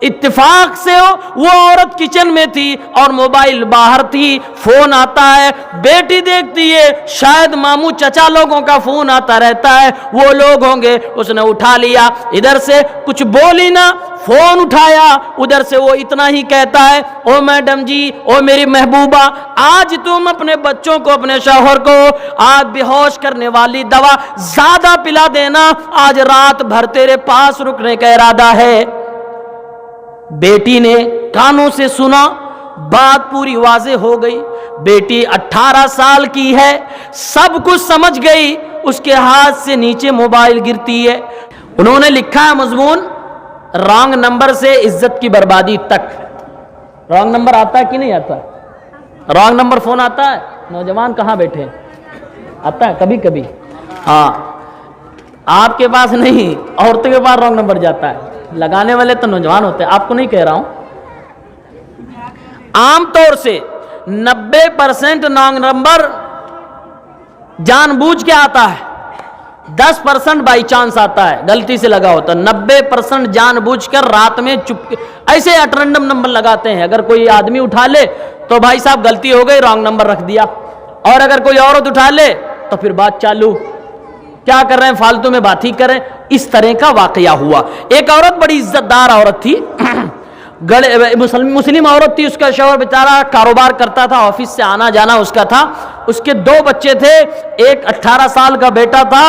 इत्तेफाक से वो औरत किचन में थी और मोबाइल बाहर थी, फोन आता है, बेटी देखती है शायद मामू चचा लोगों का फोन आता रहता है, वो लोग होंगे, उसने उठा लिया, इधर से कुछ बोली ना, फोन उठाया, उधर से वो इतना ही कहता है, ओ मैडम जी, ओ मेरी महबूबा, आज तुम अपने बच्चों को, अपने शौहर को आज बेहोश करने वाली दवा ज्यादा पिला देना, आज रात भर तेरे पास रुकने का इरादा है। बेटी ने कानों से सुना, बात पूरी वाज़ेह हो गई। बेटी 18 साल की है, सब कुछ समझ गई, उसके हाथ से नीचे मोबाइल गिरती है। उन्होंने लिखा है मजमून, रॉन्ग नंबर से इज्जत की बर्बादी तक। रॉन्ग नंबर आता है कि नहीं आता? रॉन्ग नंबर फोन आता है? नौजवान कहाँ बैठे? आता है कभी कभी? हाँ, आपके पास नहीं, औरतों के पास रॉन्ग नंबर जाता है। लगाने वाले तो नौजवान होते हैं, आपको नहीं कह रहा हूं। आमतौर से 90% रॉन्ग नंबर जानबूझ के आता है, 10% बाई चांस आता है, गलती से लगा होता है। 90% जानबूझकर रात में चुप ऐसे अटरैंडम नंबर लगाते हैं। अगर कोई आदमी उठा ले तो भाई साहब गलती हो गई, रॉन्ग नंबर रख दिया, और अगर कोई औरत उठा ले तो फिर बात चालू, क्या कर रहे हैं, फालतू में बात ही करें। इस तरह का वाकया हुआ। एक औरत बड़ी इज्जतदार औरत थी, मुस्लिम औरत थी, उसका शौहर बेचारा कारोबार करता था, ऑफिस से आना जाना उसका था, उसके 2 बच्चे थे, एक 18 साल का बेटा था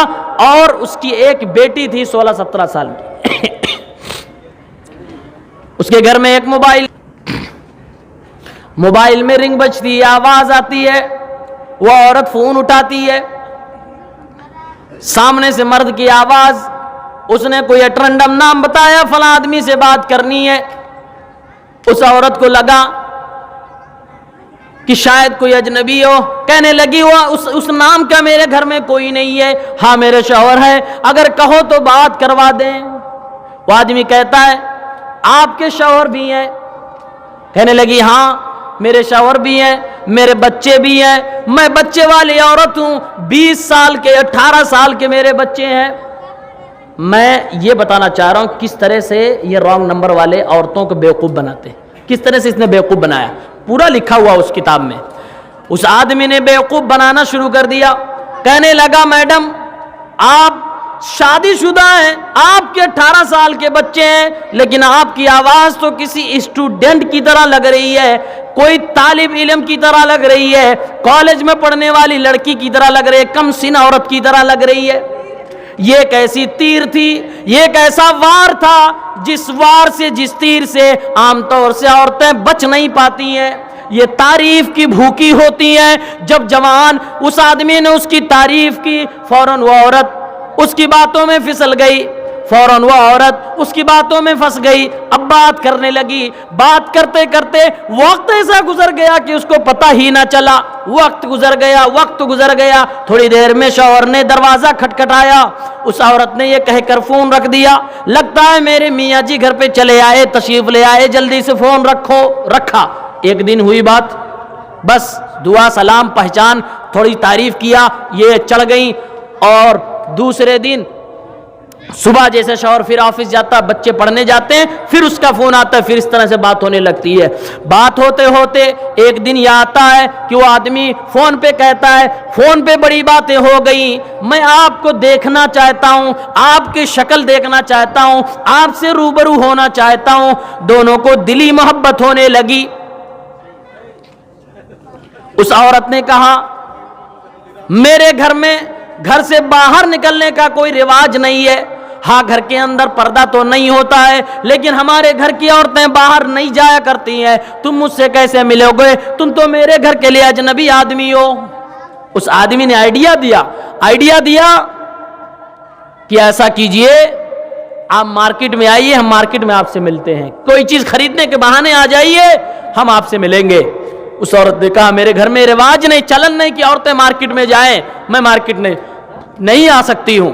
और उसकी एक बेटी थी 16-17 साल की। उसके घर में एक मोबाइल में रिंग बजती है, आवाज आती है, वो औरत फोन उठाती है, सामने से मर्द की आवाज, उसने कोई अटरंडम नाम बताया, फला आदमी से बात करनी है। उस औरत को लगा कि शायद कोई अजनबी हो, कहने लगी हुआ उस नाम का मेरे घर में कोई नहीं है, हाँ मेरे शौहर है, अगर कहो तो बात करवा दें। वो आदमी कहता है आपके शौहर भी हैं? कहने लगी हाँ मेरे शौहर भी हैं, मेरे बच्चे भी हैं, मैं बच्चे वाली औरत हूं, 20 साल के 18 साल के मेरे बच्चे हैं। मैं ये बताना चाह रहा हूं किस तरह से ये रॉन्ग नंबर वाले औरतों को बेवकूफ़ बनाते हैं, किस तरह से इसने बेवकूफ़ बनाया, पूरा लिखा हुआ उस किताब में। उस आदमी ने बेवकूफ़ बनाना शुरू कर दिया, कहने लगा मैडम आप शादीशुदा हैं, आपके 18 साल के बच्चे हैं, लेकिन आपकी आवाज़ तो किसी स्टूडेंट की तरह लग रही है, कोई तालिब इल्म की तरह लग रही है, कॉलेज में पढ़ने वाली लड़की की तरह लग रही है, कम सिन औरत की तरह लग रही है। ये कैसी तीर थी, ये कैसा वार था, जिस वार से, जिस तीर से आमतौर से औरतें बच नहीं पाती हैं। ये तारीफ की भूखी होती हैं। जब जवान उस आदमी ने उसकी तारीफ की, फौरन वो औरत उसकी बातों में फिसल गई, फौरन वो औरत उसकी बातों में फंस गई। अब बात करने लगी, बात करते करते वक्त ऐसा गुजर गया कि उसको पता ही ना चला। वक्त गुजर गया। थोड़ी देर में शौहर ने दरवाजा खटखटाया, उस औरत ने ये कहकर फोन रख दिया, लगता है मेरे मियाँ जी घर पे चले आए, तशरीफ ले आए, जल्दी से फोन रखो। रखा। एक दिन हुई बात, बस दुआ सलाम पहचान, थोड़ी तारीफ किया, ये चढ़ गई। और दूसरे दिन सुबह जैसे शौहर फिर ऑफिस जाता, बच्चे पढ़ने जाते हैं, फिर उसका फोन आता है, फिर इस तरह से बात होने लगती है। बात होते होते एक दिन यह आता है कि वो आदमी फोन पे कहता है, फोन पे बड़ी बातें हो गई, मैं आपको देखना चाहता हूं, आपकी शक्ल देखना चाहता हूं, आपसे रूबरू होना चाहता हूं। दोनों को दिली मोहब्बत होने लगी। उस औरत ने कहा मेरे घर में घर से बाहर निकलने का कोई रिवाज नहीं है, हाँ घर के अंदर पर्दा तो नहीं होता है, लेकिन हमारे घर की औरतें बाहर नहीं जाया करती हैं, तुम मुझसे कैसे मिलोगे, तुम तो मेरे घर के लिए अजनबी आदमी हो। उस आदमी ने आइडिया दिया कि ऐसा कीजिए, आप मार्केट में आइए, हम मार्केट में आपसे मिलते हैं, कोई चीज खरीदने के बहाने आ जाइए, हम आपसे मिलेंगे। उस औरत ने कहा मेरे घर में रिवाज नहीं, चलन नहीं कि औरतें मार्केट में जाएं, मैं मार्केट में नहीं आ सकती हूं,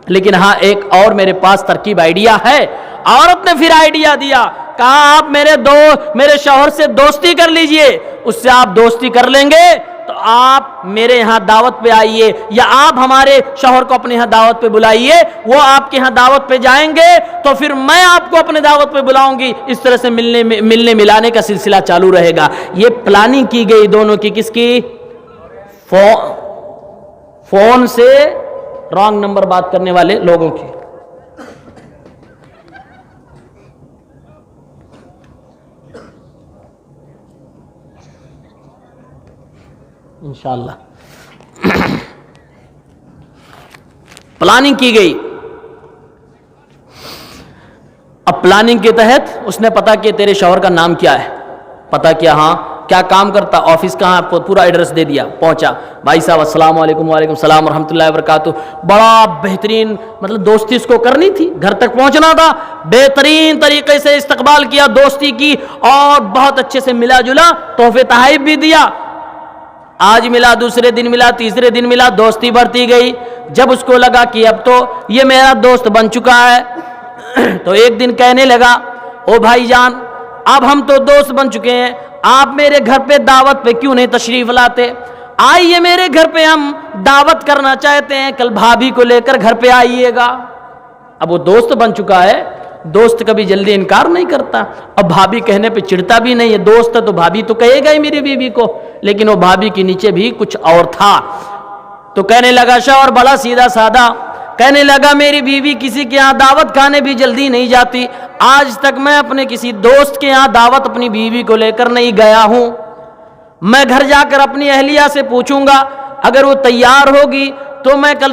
लेकिन हाँ एक और मेरे पास तरकीब आइडिया है। औरत ने फिर आइडिया दिया, कहा आप मेरे शौहर से दोस्ती कर लीजिए, उससे आप दोस्ती कर लेंगे تو آپ میرے یہاں دعوت پہ آئیے، یا آپ ہمارے شوہر کو اپنے یہاں دعوت پہ بلائیے، وہ آپ کے یہاں دعوت پہ جائیں گے تو پھر میں آپ کو اپنے دعوت پہ بلاؤں گی، اس طرح سے ملنے ملانے کا سلسلہ چالو رہے گا۔ یہ پلاننگ کی گئی دونوں کی، کس کی؟ فون سے رانگ نمبر بات کرنے والے لوگوں کی۔ انشاءاللہ پلاننگ کی گئی۔ اب پلاننگ کے تحت اس نے پتا کیا تیرے شوہر کا نام کیا ہے، پتا کیا، ہاں کیا کام کرتا، آفس کہاں، آپ کو پورا ایڈریس دے دیا، پہنچا، بھائی صاحب السلام علیکم۔ وعلیکم السلام ورحمۃ اللہ وبرکاتہ۔ بڑا بہترین، مطلب دوستی اس کو کرنی تھی، گھر تک پہنچنا تھا، بہترین طریقے سے استقبال کیا، دوستی کی، اور بہت اچھے سے ملا جلا، تحفے تحائف بھی دیا۔ آج ملا، دوسرے دن ملا، تیسرے دن ملا، دوستی بڑھتی گئی۔ جب اس کو لگا کہ اب تو یہ میرا دوست بن چکا ہے، تو ایک دن کہنے لگا، او بھائی جان، اب ہم تو دوست بن چکے ہیں، آپ میرے گھر پہ دعوت پہ کیوں نہیں تشریف لاتے؟ آئیے میرے گھر پہ، ہم دعوت کرنا چاہتے ہیں، کل بھابھی کو لے کر گھر پہ آئیے گا۔ اب وہ دوست بن چکا ہے، دوست کبھی جلدی انکار نہیں کرتا، اب بھابھی کہنے پہ چڑھتا بھی نہیں ہے، دوست ہے تو بھابھی تو کہے گا ہی میری بیوی کو، لیکن وہ بھابھی کے نیچے بھی کچھ اور تھا۔ تو کہنے لگا، شوہر بڑا سیدھا سادہ، کہنے لگا میری بیوی کسی کے ہاں دعوت کھانے بھی جلدی نہیں جاتی، آج تک میں اپنے کسی دوست کے ہاں دعوت اپنی بیوی کو لے کر نہیں گیا ہوں، میں گھر جا کر اپنی اہلیہ سے پوچھوں گا، اگر وہ تیار ہوگی تو میں کل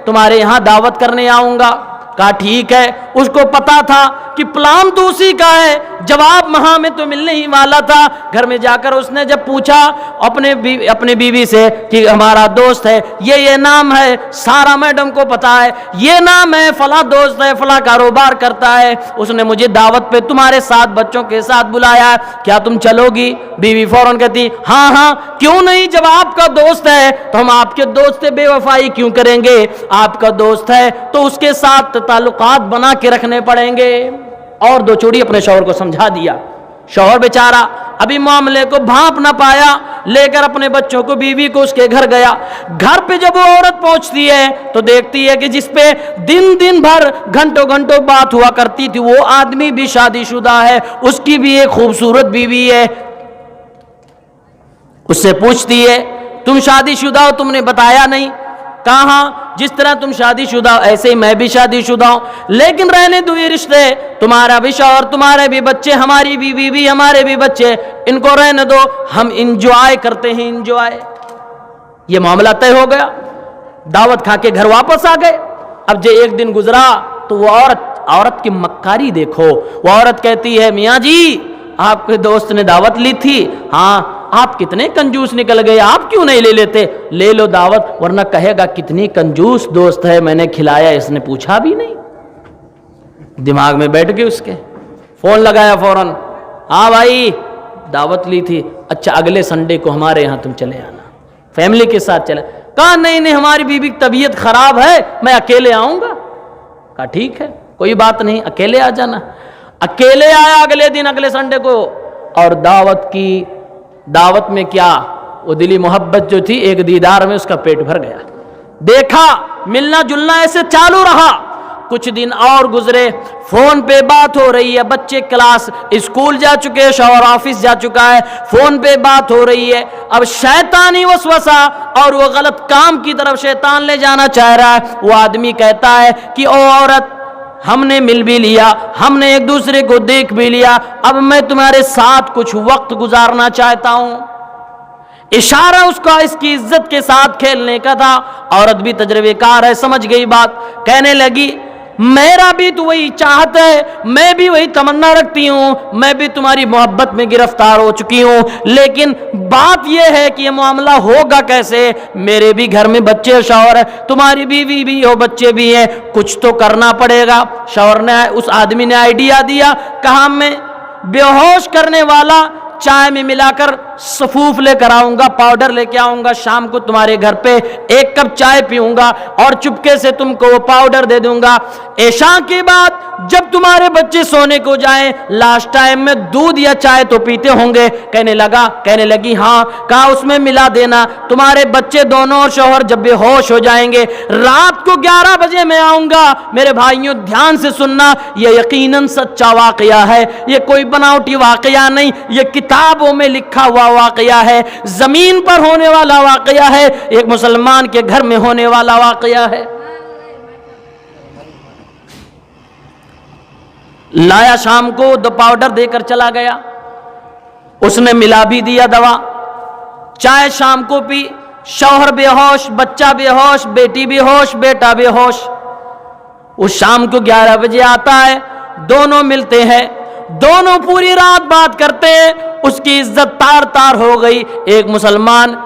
تمہارے یہاں دعوت کرنے آؤں گا۔ کہا ٹھیک ہے۔ اس کو پتا تھا کہ پلان تو اسی کا ہے، جواب وہاں میں تو ملنے ہی والا تھا۔ گھر میں جا کر اس نے جب پوچھا اپنے بیوی سے کہ ہمارا دوست ہے، یہ نام ہے، سارا میڈم کو پتا ہے، یہ نام ہے، فلاں دوست ہے، فلاں کاروبار کرتا ہے، اس نے مجھے دعوت پہ تمہارے ساتھ بچوں کے ساتھ بلایا، کیا تم چلو گی؟ بیوی فوراً کہتی ہاں ہاں کیوں نہیں، جب آپ کا دوست ہے تو ہم آپ کے دوست سے بے وفائی کیوں کریں گے؟ آپ کا دوست ہے تو اس کے ساتھ تعلقات بنا کے رکھنے پڑیں گے۔ اور دو چوڑی اپنے شوہر کو سمجھا دیا۔ شوہر بیچارہ ابھی معاملے کو بھانپ نہ پایا، لے کر اپنے بچوں کو، بیوی کو اس کے گھر گیا۔ گھر پہ جب وہ عورت پہنچتی ہے تو دیکھتی ہے کہ جس پہ دن بھر گھنٹوں بات ہوا کرتی تھی، وہ آدمی بھی شادی شدہ ہے، اس کی بھی ایک خوبصورت بیوی ہے۔ اس سے پوچھتی ہے تم شادی شدہ ہو، تم نے بتایا نہیں؟ کہاں، جس طرح تم شادی شدہ ہو ایسے ہی میں بھی شادی شدہ ہوں، لیکن رہنے دو یہ رشتے، تمہارا بھی شوہر، تمہارے بھی بچے، ہماری بھی بیوی، ہمارے بھی بچے، ان کو رہنے دو، ہم انجوائے کرتے ہیں، انجوائے۔ یہ معاملہ طے ہو گیا، دعوت کھا کے گھر واپس آ گئے۔ اب جو ایک دن گزرا تو وہ عورت کی مکاری دیکھو، وہ عورت کہتی ہے میاں جی آپ کے دوست نے دعوت لی تھی، ہاں آپ کتنے کنجوس نکل گئے، آپ کیوں نہیں لے لیتے؟ لے لو دعوت، ورنہ کہے گا کتنی کنجوس دوست ہے، میں نے کھلایا اس نے پوچھا بھی نہیں۔ دماغ میں بیٹھ گئے اس کے، فون لگایا فوراً، ہاں بھائی دعوت لی تھی، اچھا اگلے سنڈے کو ہمارے یہاں تم چلے آنا، فیملی کے ساتھ چلے۔ کہا نہیں ہماری بیوی کی طبیعت خراب ہے، میں اکیلے آؤں گا۔ کہا ٹھیک ہے کوئی بات نہیں، اکیلے آ جانا۔ اکیلے آیا اگلے دن، اگلے سنڈے کو، اور دعوت میں کیا، وہ دلی محبت جو تھی ایک دیدار میں اس کا پیٹ بھر گیا۔ دیکھا ملنا جلنا ایسے چالو رہا، کچھ دن اور گزرے، فون پہ بات ہو رہی ہے، بچے کلاس اسکول جا چکے، شوہر آفس جا چکا ہے، فون پہ بات ہو رہی ہے۔ اب شیطانی وسوسہ اور وہ غلط کام کی طرف شیطان لے جانا چاہ رہا ہے۔ وہ آدمی کہتا ہے کہ او عورت ہم نے مل بھی لیا، ہم نے ایک دوسرے کو دیکھ بھی لیا، اب میں تمہارے ساتھ کچھ وقت گزارنا چاہتا ہوں۔ اشارہ اس کا اس کی عزت کے ساتھ کھیلنے کا تھا۔ عورت بھی تجربے کار ہے، سمجھ گئی بات، کہنے لگی میرا بھی تو وہی چاہت ہے، میں بھی وہی تمنا رکھتی ہوں، میں بھی تمہاری محبت میں گرفتار ہو چکی ہوں، لیکن بات یہ ہے کہ یہ معاملہ ہوگا کیسے؟ میرے بھی گھر میں بچے، شوہر ہے، تمہاری بیوی بھی ہو، بچے بھی ہیں، کچھ تو کرنا پڑے گا۔ شوہر نے، اس آدمی نے آئیڈیا دیا، کہا میں بے ہوش کرنے والا چائے میں ملا کر सफूफ लेकर आऊंगा, पाउडर लेके आऊंगा, शाम को तुम्हारे घर पे 1 कप चाय पीऊंगा और चुपके से तुमको वो पाउडर दे दूंगा। ऐशा के बाद जब तुम्हारे बच्चे सोने को जाएं, लास्ट टाइम में दूध या चाय तो पीते होंगे। कहने लगी हाँ। कहा उसमें मिला देना, तुम्हारे बच्चे दोनों और शौहर जब बेहोश हो जाएंगे, रात को 11 बजे मैं आऊंगा। मेरे भाइयों ध्यान से सुनना, ये यकीनन सच्चा वाकया है, ये कोई बनावटी वाकया नहीं, ये किताबों में लिखा हुआ वाकया है, जमीन पर होने वाला वाकया है, एक मुसलमान के घर में होने वाला वाकया है। लाया शाम को, दो पाउडर देकर चला गया, उसने मिला भी दिया दवा। चाय शाम को पी, शौहर बेहोश, बच्चा बेहोश, बेटी बेहोश, बेटा बेहोश। उस शाम को 11 बजे आता है, दोनों मिलते हैं, दोनों पूरी रात बात करते हैं। उसकी इज्जत तार तार हो गई। एक मुसलमान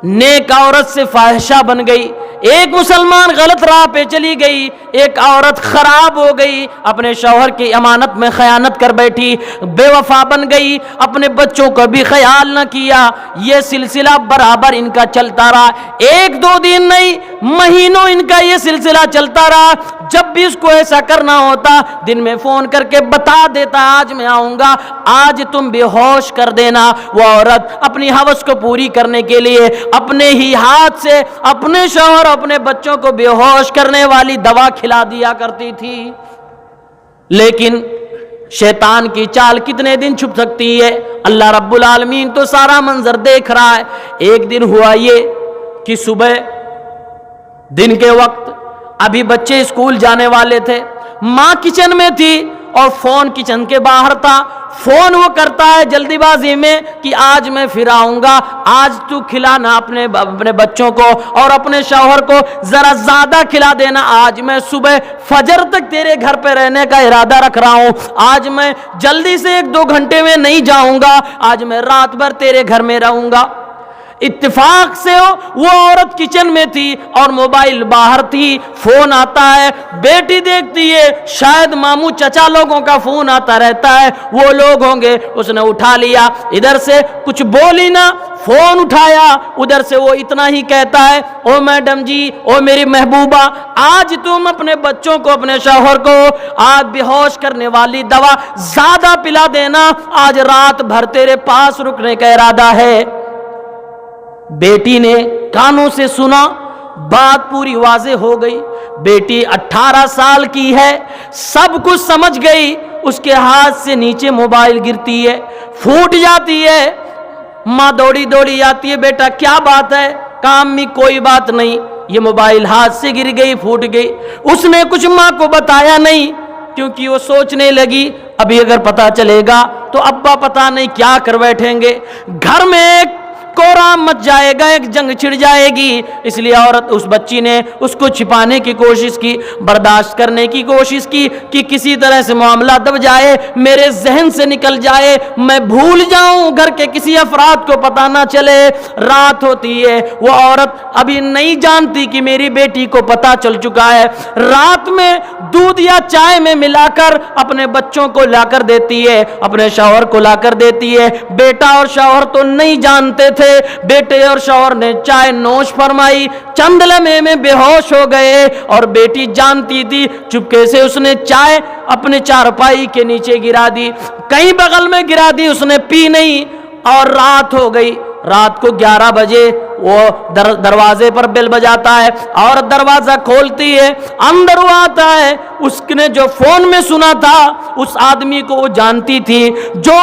नेक औरत से फाहिशा बन गई, एक मुसलमान गलत राह पे चली गई, एक औरत खराब हो गई, अपने शौहर की अमानत में खयानत कर बैठी, बेवफा बन गई, अपने बच्चों का भी ख्याल न किया। ये सिलसिला बराबर इनका चलता रहा, 1-2 दिन नहीं, महीनों इनका ये सिलसिला चलता रहा। जब भी उसको ऐसा करना होता, दिन में फोन करके बता देता आज मैं आऊंगा, आज तुम बेहोश कर देना। वो औरत अपनी हवस को पूरी करने के लिए अपने ही हाथ से अपने शौहर, अपने बच्चों को बेहोश करने वाली दवा खिला दिया करती थी। लेकिन शैतान की चाल कितने दिन छुप सकती है? अल्लाह रब्बुल आलमीन तो सारा मंजर देख रहा है। एक दिन हुआ ये कि सुबह दिन के वक्त अभी बच्चे स्कूल जाने वाले थे, माँ किचन में थी और फोन किचन के बाहर था। फोन वो करता है जल्दीबाजी में कि आज मैं फिर आऊंगा, आज तू खिलाना अपने बच्चों को और अपने शौहर को जरा ज्यादा खिला देना। आज मैं सुबह फजर तक तेरे घर पे रहने का इरादा रख रहा हूं, आज मैं जल्दी से 1-2 घंटे में नहीं जाऊंगा, आज मैं रात भर तेरे घर में रहूंगा। इत्तेफाक से वो औरत किचन में थी और मोबाइल बाहर थी। फोन आता है, बेटी देखती है, शायद मामू चचा लोगों का फोन आता रहता है, वो लोग होंगे। उसने उठा लिया, इधर से कुछ बोली ना, फोन उठाया, उधर से वो इतना ही कहता है, ओ मैडम जी, ओ मेरी महबूबा, आज तुम अपने बच्चों को, अपने शौहर को आज बेहोश करने वाली दवा ज्यादा पिला देना, आज रात भर तेरे पास रुकने का इरादा है। बेटी ने कानों से सुना, बात पूरी वाजे हो गई। बेटी 18 साल की है, सब कुछ समझ गई। उसके हाथ से नीचे मोबाइल गिरती है, फूट जाती है। माँ दौड़ी दौड़ी आती है, बेटा क्या बात है? काम में कोई बात नहीं, ये मोबाइल हाथ से गिर गई, फूट गई। उसने कुछ माँ को बताया नहीं, क्योंकि वो सोचने लगी अभी अगर पता चलेगा तो अब्बा पता नहीं क्या कर बैठेंगे, घर में एक कोहराम मच जाएगा, एक जंग छिड़ जाएगी। इसलिए औरत, उस बच्ची ने उसको छिपाने की कोशिश की, बर्दाश्त करने की कोशिश की कि किसी तरह से मामला दब जाए, मेरे जहन से निकल जाए, मैं भूल जाऊं, घर के किसी अफराद को पता ना चले। रात होती है, वो औरत अभी नहीं जानती कि मेरी बेटी को पता चल चुका है। रात में दूध या चाय में मिलाकर अपने बच्चों को लाकर देती है, अपने शौहर को लाकर देती है। बेटा और शौहर तो नहीं जानते थे। बेटे और शौहर ने चाय नोश फरमाई, चंद लम्हे में बेहोश हो गए और बेटी जानती थी, चुपके से उसने चाय अपने चारपाई के नीचे गिरा दी, कहीं बगल में गिरा दी, उसने पी नहीं और रात हो गई। रात को 11 बजे वो दरवाजे पर बेल बजाता है और दरवाजा खोलती है, अंदर वो आता है। उसने जो फोन में सुना था, उस आदमी को वो जानती थी, जो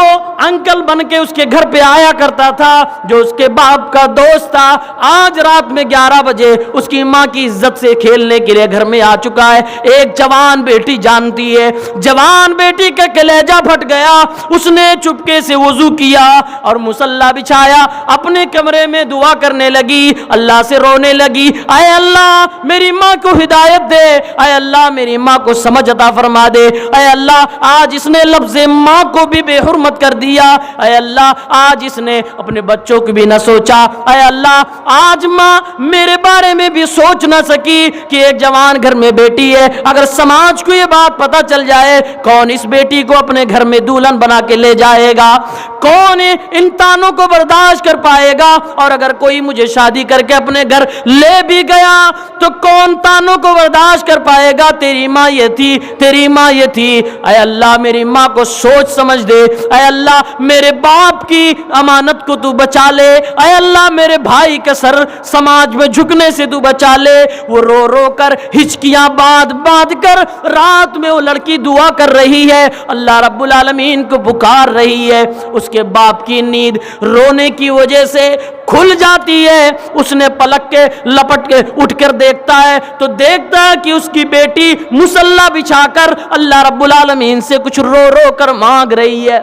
अंकल बन के उसके घर पे आया करता था, जो उसके बाप का दोस्त था, आज रात में 11 बजे उसकी माँ की इज्जत से खेलने के लिए घर में आ चुका है। एक जवान बेटी जानती है, जवान बेटी का कलेजा फट गया। उसने चुपके से वुजू किया और मुसल्ला बिछाया, अपने कमरे में दुआ करने مانگنے لگی, اللہ سے رونے لگی, اے اللہ میری ماں کو ہدایت دے, اے اللہ میری ماں کو سمجھ عطا فرما دے, اے اللہ آج اس نے لفظ ماں کو بھی بے حرمت کر دیا, اے اللہ آج اس نے اپنے بچوں کو بھی نہ سوچا, اے اللہ آج ماں میرے بارے میں بھی سوچ نہ سکی کہ ایک جوان گھر میں بیٹی ہے, اگر سماج کو یہ بات پتہ چل جائے کون اس بیٹی کو اپنے گھر میں دلہن بنا کے لے جائے گا, کون ان تانوں کو برداشت کر پائے گا, اور اگر کوئی مجھے شادی کر کے اپنے گھر لے بھی گیا تو کون تانوں کو برداشت کر پائے گا, تیری ماں یہ تھی, تیری ماں یہ تھی, اے اللہ میری ماں کو سوچ سمجھ دے, اے اللہ میرے باپ کی امانت کو تو بچا لے, اے اللہ میرے بھائی کا سر سماج میں جھکنے سے تو بچا لے. وہ رو رو کر ہچکیاں باندھ کر رات میں وہ لڑکی دعا کر رہی ہے, اللہ رب العالمین کو پکار رہی ہے. اس کے باپ کی نیند رونے کی وجہ سے کھل جاتی ہے, اس نے پلک کے لپٹ کے اٹھ کر دیکھتا ہے تو دیکھتا ہے کہ اس کی بیٹی مصلی بچھا کر اللہ رب العالمین سے کچھ رو رو کر مانگ رہی ہے,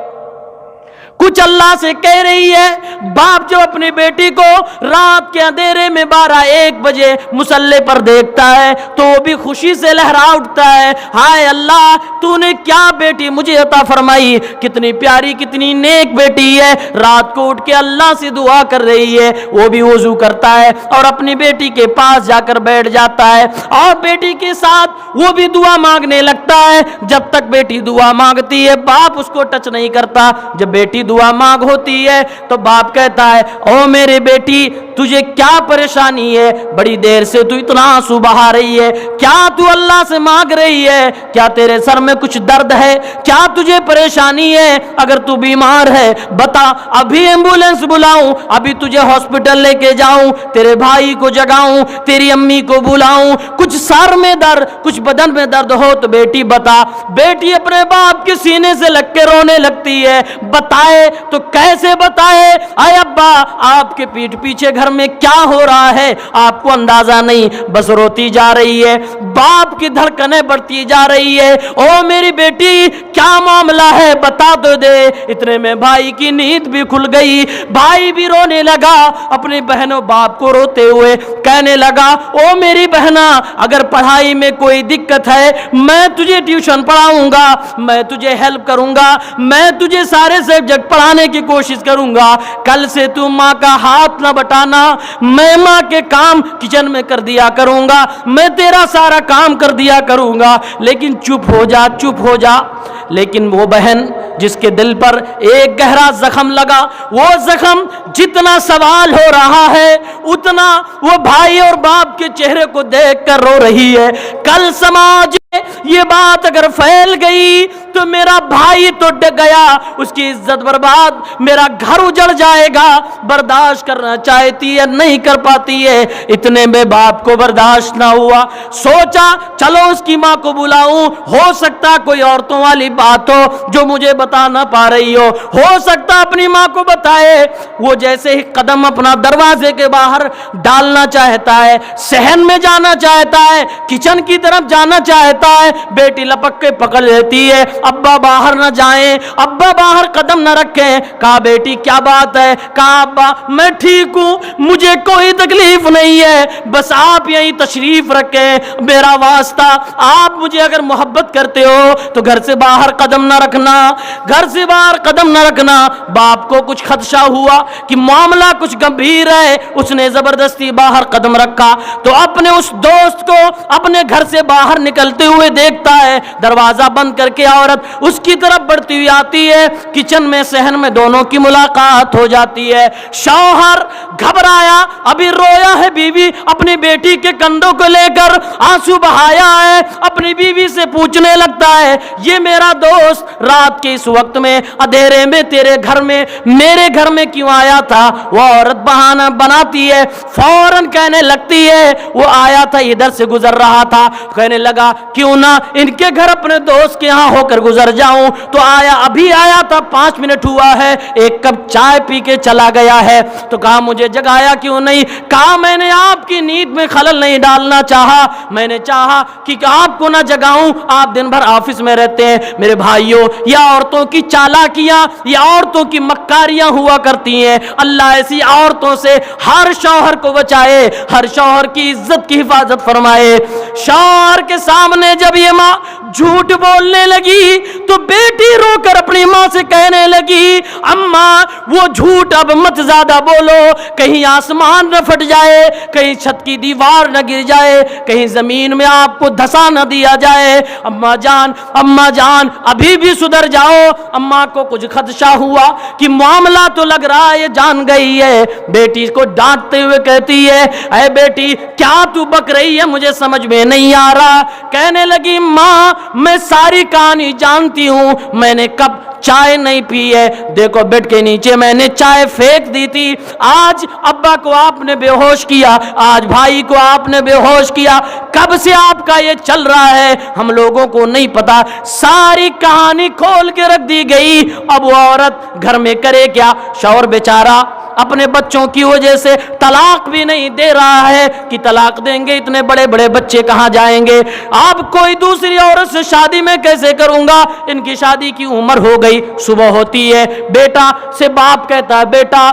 کچھ اللہ سے کہہ رہی ہے. باپ جب اپنی بیٹی کو رات کے اندھیرے میں 12-1 بجے مصلی پر دیکھتا ہے تو وہ بھی خوشی سے لہرا اٹھتا ہے, ہائے اللہ تو نے کیا بیٹی مجھے عطا فرمائی, کتنی پیاری کتنی نیک بیٹی ہے, رات کو اٹھ کے اللہ سے دعا کر رہی ہے. وہ بھی وضو کرتا ہے اور اپنی بیٹی کے پاس جا کر بیٹھ جاتا ہے اور بیٹی کے ساتھ وہ بھی دعا مانگنے لگتا ہے. جب تک بیٹی دعا مانگتی ہے باپ اس کو ٹچ نہیں کرتا. جب بیٹی دعا مانگ ہوتی ہے تو باپ کہتا ہے, او میرے بیٹی تجھے کیا پریشانی ہے, بڑی دیر سے تو اتنا آنسو بہا رہی ہے, کیا تو اللہ سے مانگ رہی ہے, کیا تیرے سر میں کچھ درد ہے, کیا تجھے پریشانی ہے, اگر تو بیمار ہے بتا, ابھی ایمبولینس بلاؤں, ابھی تجھے ہاسپٹل لے کے جاؤں, تیرے بھائی کو جگاؤں, تیری امی کو بلاؤں, کچھ سر میں درد کچھ بدن میں درد ہو تو بیٹی بتا. بیٹی اپنے باپ کے سینے سے لگ کے رونے لگتی ہے, بتائے تو کیسے بتائے, اے ابا آپ کے پیٹھ پیچھے گھر میں کیا ہو رہا ہے آپ کو اندازہ نہیں, بس روتی جا رہی ہے, باپ کی دھڑکنیں بڑھتی جا رہی ہے, او میری بیٹی کیا معاملہ ہے بتا تو دے. اتنے میں بھائی کی نیند بھی کھل گئی, بھائی بھی رونے لگا, اپنی بہنوں باپ کو روتے ہوئے کہنے لگا, او میری بہنا اگر پڑھائی میں کوئی دقت ہے میں تجھے ٹیوشن پڑھاؤں گا, میں تجھے ہیلپ کروں گا, میں تجھے سارے سبجیکٹ پڑھانے کی کوشش کروں گا, کل سے تو ماں کا ہاتھ نہ بٹانا, میں ماں کے کام کچن میں کر دیا کروں گا, میں تیرا سارا کام کر دیا کروں گا, لیکن چپ ہو جا چپ ہو جا. لیکن وہ بہن جس کے دل پر ایک گہرا زخم لگا, وہ زخم جتنا سوال ہو رہا ہے اتنا وہ بھائی اور باپ کے چہرے کو دیکھ کر رو رہی ہے. کل سماج یہ بات اگر پھیل گئی تو میرا بھائی تو ڈگ گیا, اس کی عزت برباد, میرا گھر اجڑ جائے گا, برداشت کرنا چاہتی ہے نہیں کر پاتی ہے. اتنے میں باپ کو برداشت نہ ہوا, سوچا چلو اس کی ماں کو بلاؤں, ہو سکتا کوئی عورتوں والی بات ہو جو مجھے بتا نہ پا رہی ہو سکتا اپنی ماں کو بتائے. وہ جیسے ہی قدم اپنا دروازے کے باہر ڈالنا چاہتا ہے, صحن میں جانا چاہتا ہے, کچن کی طرف جانا چاہتا ہے, بیٹی لپک کے پکڑ لیتی ہے, ابا باہر نہ جائیں, ابا باہر قدم نہ رکھیں. کہا بیٹی کیا بات ہے, کہا ابا میں ٹھیک ہوں, مجھے کوئی تکلیف نہیں ہے, بس آپ یہیں تشریف رکھیں, میرا واسطہ, آپ مجھے اگر محبت کرتے ہو تو گھر سے باہر قدم نہ رکھنا, گھر سے باہر قدم نہ رکھنا. باپ کو کچھ خدشہ ہوا کہ معاملہ کچھ گمبھیر ہے, اس نے زبردستی باہر قدم رکھا تو اپنے اس دوست کو اپنے گھر سے باہر نکلتے ہوئے دیکھتا ہے, دروازہ بند کر کے عورت اس کی طرف بڑھتی ہوئی آتی ہے, کچن میں صحن میں دونوں کی ملاقات ہو جاتی ہے. شوہر گھبرایا, ابھی رویا ہے بیوی اپنی بیٹی کے کندھوں کو لے کر آنسو بہایا ہے, اپنی بیوی سے پوچھنے لگتا ہے یہ میرا دوست رات کے اس وقت میں اندھیرے میں تیرے گھر میں میرے گھر میں کیوں آیا تھا. وہ عورت بہانہ بناتی ہے, فوراً کہنے لگتی ہے وہ آیا تھا ادھر سے گزر رہا تھا. کہنے لگا क्यों ना इनके घर अपने दोस्त के यहाँ होकर गुजर जाऊं। तो आया, अभी आया था, 5 मिनट हुआ है, एक कप चाय पी के चला गया है। तो कहा मुझे जगाया क्यों नहीं? कहा मैंने आपकी नींद में खलल नहीं डालना चाहा, मैंने चाहा कि आपको ना जगाऊं, आप दिन भर ऑफिस में रहते हैं। मेरे भाइयों, या औरतों की चालाकियां, या औरतों की मक्कारियां हुआ करती हैं। अल्लाह ऐसी औरतों से हर शौहर को बचाए, हर शौहर की इज्जत की हिफाजत फरमाए। शौहर के सामने जब ये माँ झूठ बोलने लगी तो बेटी रोकर अपनी माँ से कहने लगी, अम्मा वो झूठ अब मत ज्यादा बोलो, कहीं आसमान न फट जाए, कहीं छत की दीवार न गिर जाए, कहीं जमीन में आपको धसा न दिया जाए। अम्मा जान अभी भी सुधर जाओ। अम्मा को कुछ खदशा हुआ कि मामला तो लग रहा है ये जान गई है। बेटी को डांटते हुए कहती है, अरे बेटी क्या तू बक रही है, मुझे समझ में नहीं आ रहा। कहने लगी, माँ मैं सारी कहानी जानती हूं, मैंने कब चाय नहीं पी है, देखो बेड के नीचे मैंने चाय फेंक दी थी। आज अब्बा को आपने बेहोश किया, आज भाई को आपने बेहोश किया, कब से आपका ये चल रहा है हम लोगों को नहीं पता। सारी कहानी खोल के रख दी गई। अब वो औरत घर में करे क्या? शौहर बेचारा अपने बच्चों की वजह से तलाक भी नहीं दे रहा है कि तलाक देंगे, इतने बड़े बड़े बच्चे कहां जाएंगे, अब कोई दूसरी औरत से शादी में कैसे करूंगा, इनकी शादी की उम्र हो गई। सुबह होती है, बेटा से बाप कहता है, बेटा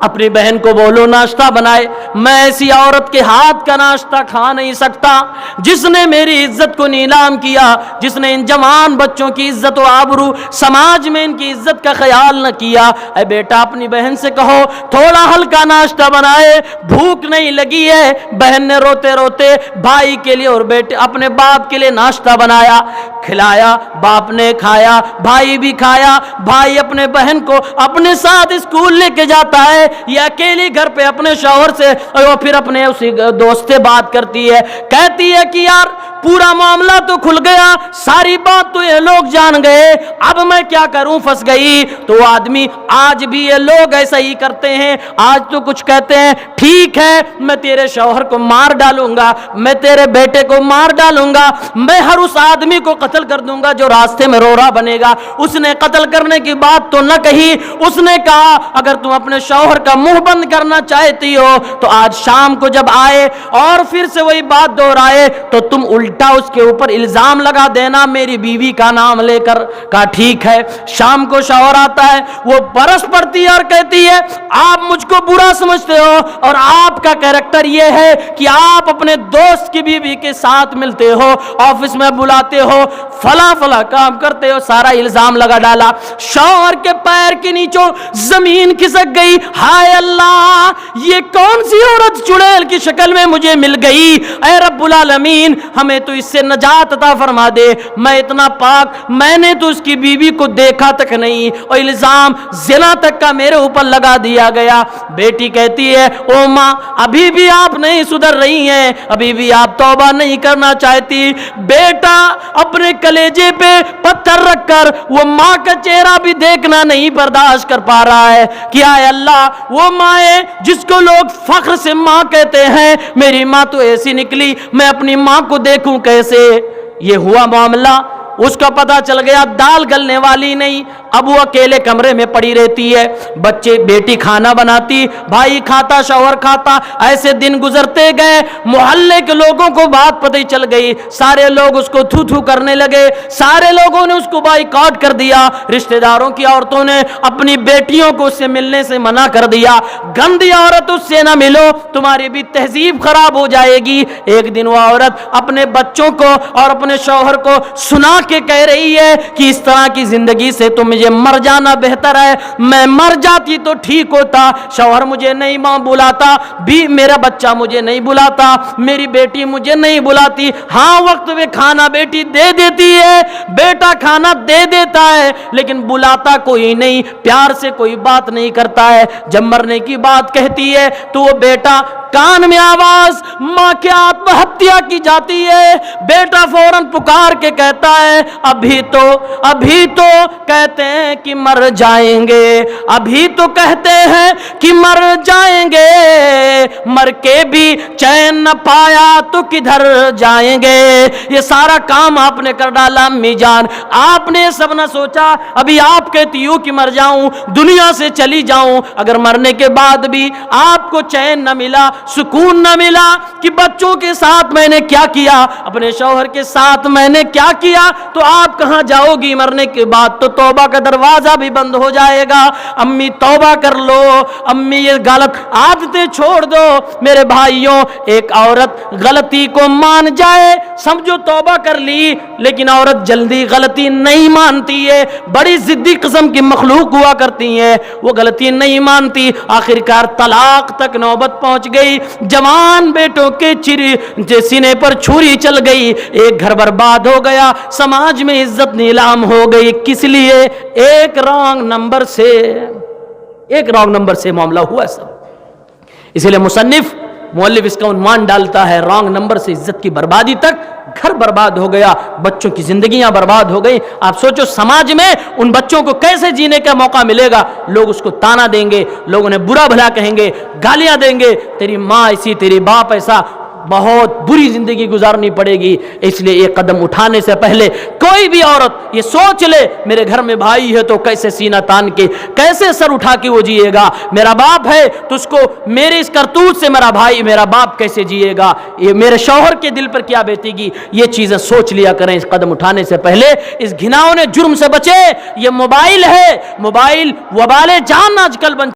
अपनी बहन को बोलो नाश्ता बनाए, मैं ऐसी औरत के हाथ का नाश्ता खा नहीं सकता जिसने मेरी इज्जत को नीलाम किया, जिसने इन जवान बच्चों की इज्जत व आबरू, समाज में इनकी इज्जत का ख्याल न किया। अरे बेटा अपनी बहन से कहो थोड़ा हल्का नाश्ता बनाए, भूख नहीं लगी है। बहन ने रोते रोते भाई के लिए और बेटे अपने बाप के लिए नाश्ता बनाया, खिलाया, बाप ने खाया, भाई भी खाया। भाई अपने बहन को अपने साथ स्कूल लेके जाता है, ये अकेली घर पे अपने शौहर से और फिर अपने उसी दोस्त से बात करती है, कहती है कि यार पूरा मामला तो खुल गया, सारी बात तो ये लोग जान गए, अब मैं क्या करूं, फंस गई। तो आदमी, आज भी ये लोग ऐसा ही करते हैं, आज तो कुछ कहते हैं ठीक है मैं तेरे शौहर को मार डालूंगा, मैं तेरे बेटे को मार डालूंगा, मैं हर उस आदमी को कत्ल कर दूंगा जो रास्ते में रोड़ा बनेगा। उसने कत्ल करने की बात तो न कही, उसने कहा अगर तुम अपने शौहर का मुंह बंद करना चाहती हो तो आज शाम को जब आए और फिर से वही बात दोहराए तो तुम उल्टा उसके ऊपर इल्जाम लगा देना मेरी बीवी का नाम लेकर। कहा ठीक है। शाम को शौहर आता है, वो बरस पड़ती है और कहती है आप मुझको बुरा समझते हो और आपका कैरेक्टर ये है कि आप अपने दोस्त की बीवी के साथ मिलते हो, ऑफिस में बुलाते हो, फला फला काम करते हो, सारा इल्जाम लगा डाला। शौहर के पैर के नीचों जमीन खिसक गई। हाय अल्लाह, ये कौन सी औरत चुड़ैल की शक्ल में मुझे मिल गई। ऐ रब्बुल आलमीन, हमें तो इससे नजात अता फरमा दे। मैं इतना पाक, मैंने तो उसकी बीवी को देखा तक नहीं और इल्जाम जिना तक का मेरे ऊपर लगा दिया गया। बेटी कहती है ओ माँ अभी भी आप नहीं सुधर रही हैं, अभी भी आप तौबा नहीं करना चाहती। बेटा अपने कलेजे पे पत्थर रखकर वो माँ का चेहरा भी देखना नहीं बर्दाश्त कर पा रहा है कि आए अल्लाह, वो माँ है जिसको लोग फख्र से माँ कहते हैं, मेरी माँ तो ऐसी निकली, मैं अपनी माँ को देखूं कैसे। ये हुआ मामला। उसका पता चल गया दाल गलने वाली नहीं, अब वो अकेले कमरे में पड़ी रहती है। बच्चे, बेटी खाना बनाती, भाई खाता, शौहर खाता। ऐसे दिन गुजरते गए, मोहल्ले के लोगों को बात पता ही चल गई, सारे लोग उसको थू थू करने लगे, सारे लोगों ने उसको बाइकआउट कर दिया। रिश्तेदारों की औरतों ने अपनी बेटियों को उससे मिलने से मना कर दिया, गंदी औरत उससे ना मिलो, तुम्हारी भी तहजीब खराब हो जाएगी। एक दिन वो औरत अपने बच्चों को और अपने शौहर को सुना के कह रही है कि इस तरह की जिंदगी से तो मुझे मर जाना बेहतर है, मैं मर जाती तो ठीक होता। शौहर मुझे नहीं मां बुलाता, भी मेरा बच्चा मुझे नहीं बुलाता, मेरी बेटी मुझे नहीं बुलाती। हाँ वक्त में खाना बेटी दे देती है, बेटा खाना दे देता है, लेकिन बुलाता कोई नहीं, प्यार से कोई बात नहीं करता है। जब मरने की बात कहती है तो वो बेटा کان میں آواز ماں کی آتمہتیا کی جاتی ہے، بیٹا فوراً پکار کے کہتا ہے ابھی تو کہتے ہیں کہ مر جائیں گے، ابھی تو کہتے ہیں کہ مر جائیں گے، مر کے بھی چین نہ پایا تو کدھر جائیں گے۔ یہ سارا کام آپ نے کر ڈالا امی جان، آپ نے سب نہ سوچا۔ ابھی آپ کہتی ہو کہ مر جاؤں، دنیا سے چلی جاؤں، اگر مرنے کے بعد بھی آپ کو چین نہ ملا، سکون نہ ملا کہ بچوں کے ساتھ میں نے کیا کیا، اپنے شوہر کے ساتھ میں نے کیا کیا، تو آپ کہاں جاؤ گی؟ مرنے کے بعد تو توبہ کا دروازہ بھی بند ہو جائے گا۔ امی توبہ کر لو، امی یہ غلط عادتیں چھوڑ دو۔ میرے بھائیوں، ایک عورت غلطی کو مان جائے سمجھو توبہ کر لی، لیکن عورت جلدی غلطی نہیں مانتی ہے، بڑی ضدی قسم کی مخلوق ہوا کرتی ہیں، وہ غلطی نہیں مانتی، آخرکار طلاق تک نوبت پہنچ گئی، جوان بیٹوں کے سینے پر چھری چل گئی، ایک گھر برباد ہو گیا، سماج میں عزت نیلام ہو گئی، کس لیے؟ ایک رانگ نمبر سے معاملہ ہوا سب۔ اسی لیے مؤلف اس کا عنوان ڈالتا ہے رانگ نمبر سے عزت کی بربادی تک، گھر برباد ہو گیا، بچوں کی زندگیاں برباد ہو گئی۔ آپ سوچو سماج میں ان بچوں کو کیسے جینے کا موقع ملے گا؟ لوگ اس کو تانا دیں گے، لوگ انہیں برا بھلا کہیں گے، گالیاں دیں گے، تیری ماں ایسی، تیری باپ ایسا، بہت بری زندگی گزارنی پڑے گی۔ اس لیے یہ قدم اٹھانے سے پہلے کوئی بھی عورت یہ سوچ لے میرے گھر میں بھائی ہے تو کیسے سینہ تان کے، کیسے سر اٹھا کے وہ جیے گا، میرا باپ ہے تو اس کو میرے اس کرتوت سے میرا بھائی، میرا باپ کیسے جیے گا، یہ میرے شوہر کے دل پر کیا بیتے گی، یہ چیزیں سوچ لیا کریں اس قدم اٹھانے سے پہلے۔ اس گھناؤنے جرم سے بچے۔ یہ موبائل ہے، موبائل وبال جان آج کل بن